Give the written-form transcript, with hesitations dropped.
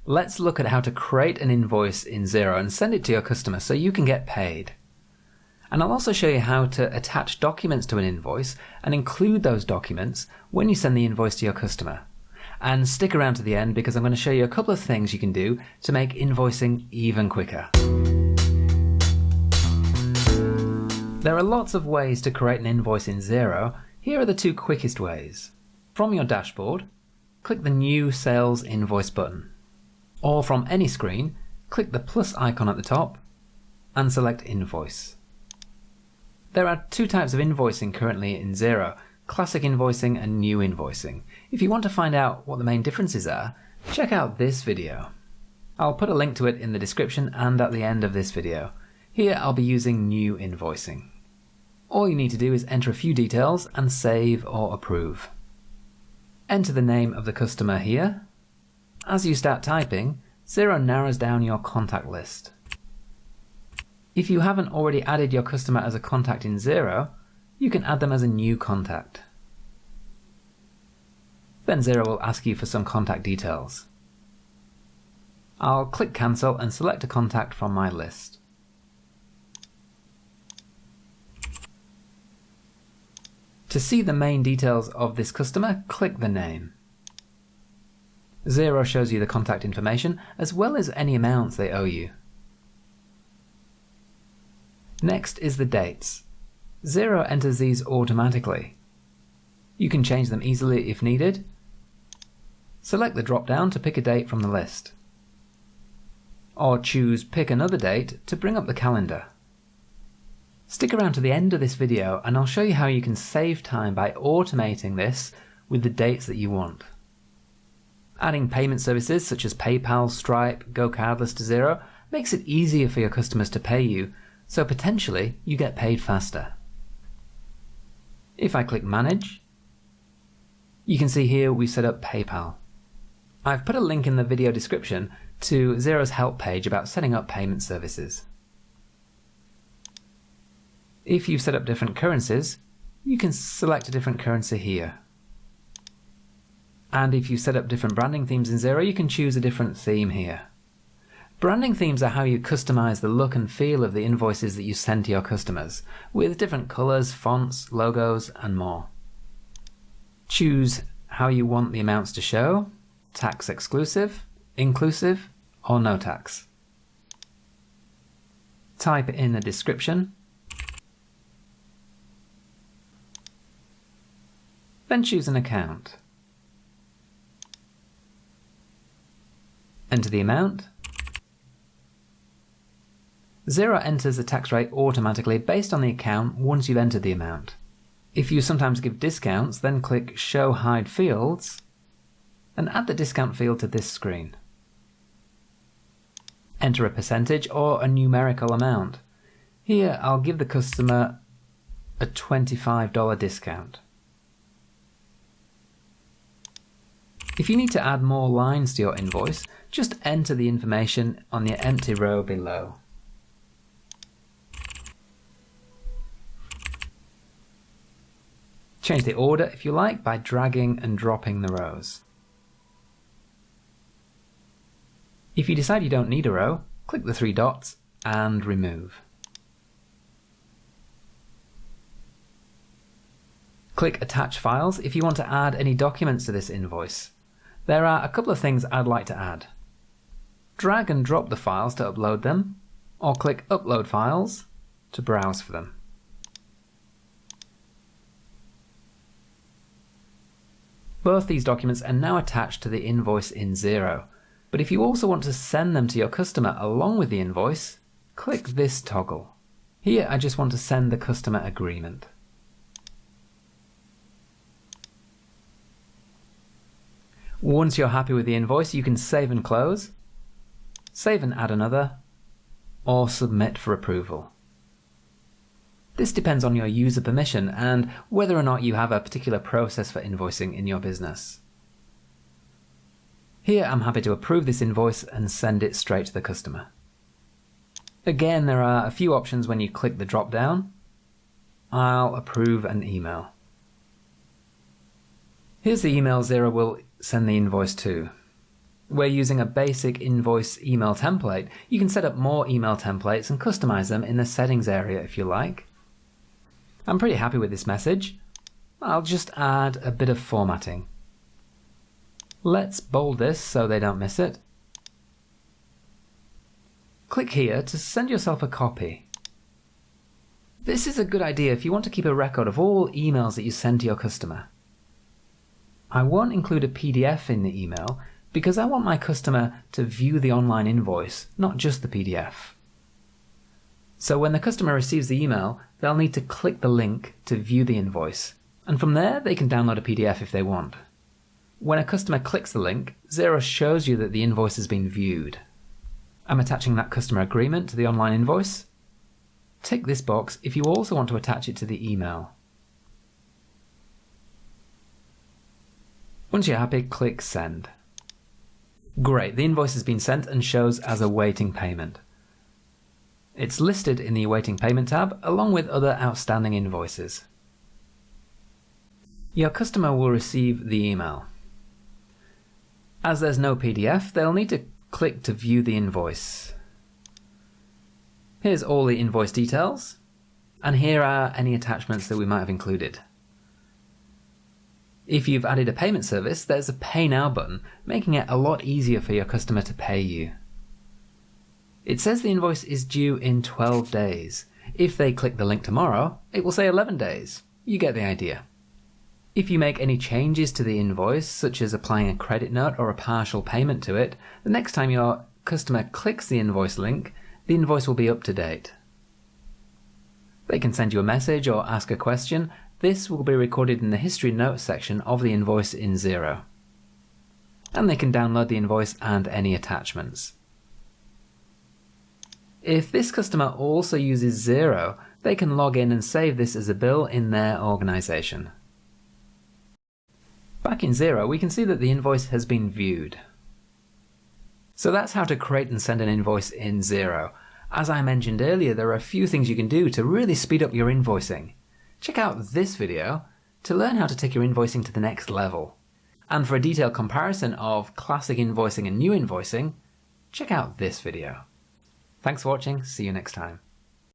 let's look at how to create an invoice in Xero and send it to your customer so you can get paid. And I'll also show you how to attach documents to an invoice and include those documents when you send the invoice to your customer. And stick around to the end because I'm going to show you a couple of things you can do to make invoicing even quicker. There are lots of ways to create an invoice in Xero. Here are the two quickest ways. From your dashboard, click the New Sales Invoice button. Or from any screen, click the plus icon at the top and select Invoice. There are two types of invoicing currently in Xero, classic invoicing and new invoicing. If you want to find out what the main differences are, check out this video. I'll put a link to it in the description and at the end of this video. Here I'll be using new invoicing. All you need to do is enter a few details and save or approve. Enter the name of the customer here. As you start typing, Xero narrows down your contact list. If you haven't already added your customer as a contact in Xero, you can add them as a new contact. Then Xero will ask you for some contact details. I'll click Cancel and select a contact from my list. To see the main details of this customer, click the name. Xero shows you the contact information as well as any amounts they owe you. Next is the dates. Xero enters these automatically. You can change them easily if needed. Select the drop-down to pick a date from the list. Or choose Pick Another Date to bring up the calendar. Stick around to the end of this video and I'll show you how you can save time by automating this with the dates that you want. Adding payment services such as PayPal, Stripe, Go Cardless to Xero makes it easier for your customers to pay you, so potentially you get paid faster. If I click Manage, you can see here we set up PayPal. I've put a link in the video description to Xero's help page about setting up payment services. If you've set up different currencies, you can select a different currency here. And if you set up different branding themes in Xero, you can choose a different theme here. Branding themes are how you customize the look and feel of the invoices that you send to your customers, with different colors, fonts, logos, and more. Choose how you want the amounts to show, tax exclusive, inclusive, or no tax. Type in a description. Then choose an account. Enter the amount. Xero enters the tax rate automatically based on the account once you've entered the amount. If you sometimes give discounts, then click Show Hide Fields and add the discount field to this screen. Enter a percentage or a numerical amount. Here I'll give the customer a $25 discount. If you need to add more lines to your invoice, just enter the information on the empty row below. Change the order if you like by dragging and dropping the rows. If you decide you don't need a row, click the three dots and remove. Click Attach Files if you want to add any documents to this invoice. There are a couple of things I'd like to add. Drag and drop the files to upload them, or click Upload Files to browse for them. Both these documents are now attached to the invoice in Xero, but if you also want to send them to your customer along with the invoice, click this toggle. Here I just want to send the customer agreement. Once you're happy with the invoice, you can save and close, save and add another, or submit for approval. This depends on your user permission and whether or not you have a particular process for invoicing in your business. Here I'm happy to approve this invoice and send it straight to the customer. Again, there are a few options when you click the drop down. I'll approve an email. Here's the email Xero will send the invoice to. We're using a basic invoice email template. You can set up more email templates and customize them in the settings area if you like. I'm pretty happy with this message. I'll just add a bit of formatting. Let's bold this so they don't miss it. Click here to send yourself a copy. This is a good idea if you want to keep a record of all emails that you send to your customer. I won't include a PDF in the email because I want my customer to view the online invoice, not just the PDF. So when the customer receives the email, they'll need to click the link to view the invoice, and from there they can download a PDF if they want. When a customer clicks the link, Xero shows you that the invoice has been viewed. I'm attaching that customer agreement to the online invoice. Tick this box if you also want to attach it to the email. Once you're happy, click Send. Great, the invoice has been sent and shows as awaiting payment. It's listed in the awaiting payment tab along with other outstanding invoices. Your customer will receive the email. As there's no PDF, they'll need to click to view the invoice. Here's all the invoice details, and here are any attachments that we might have included. If you've added a payment service, there's a Pay Now button, making it a lot easier for your customer to pay you. It says the invoice is due in 12 days. If they click the link tomorrow, it will say 11 days. You get the idea. If you make any changes to the invoice, such as applying a credit note or a partial payment to it, the next time your customer clicks the invoice link, the invoice will be up to date. They can send you a message or ask a question. This will be recorded in the History Notes section of the invoice in Xero. And they can download the invoice and any attachments. If this customer also uses Xero, they can log in and save this as a bill in their organization. Back in Xero, we can see that the invoice has been viewed. So that's how to create and send an invoice in Xero. As I mentioned earlier, there are a few things you can do to really speed up your invoicing. Check out this video to learn how to take your invoicing to the next level. And for a detailed comparison of classic invoicing and new invoicing, check out this video. Thanks for watching, see you next time.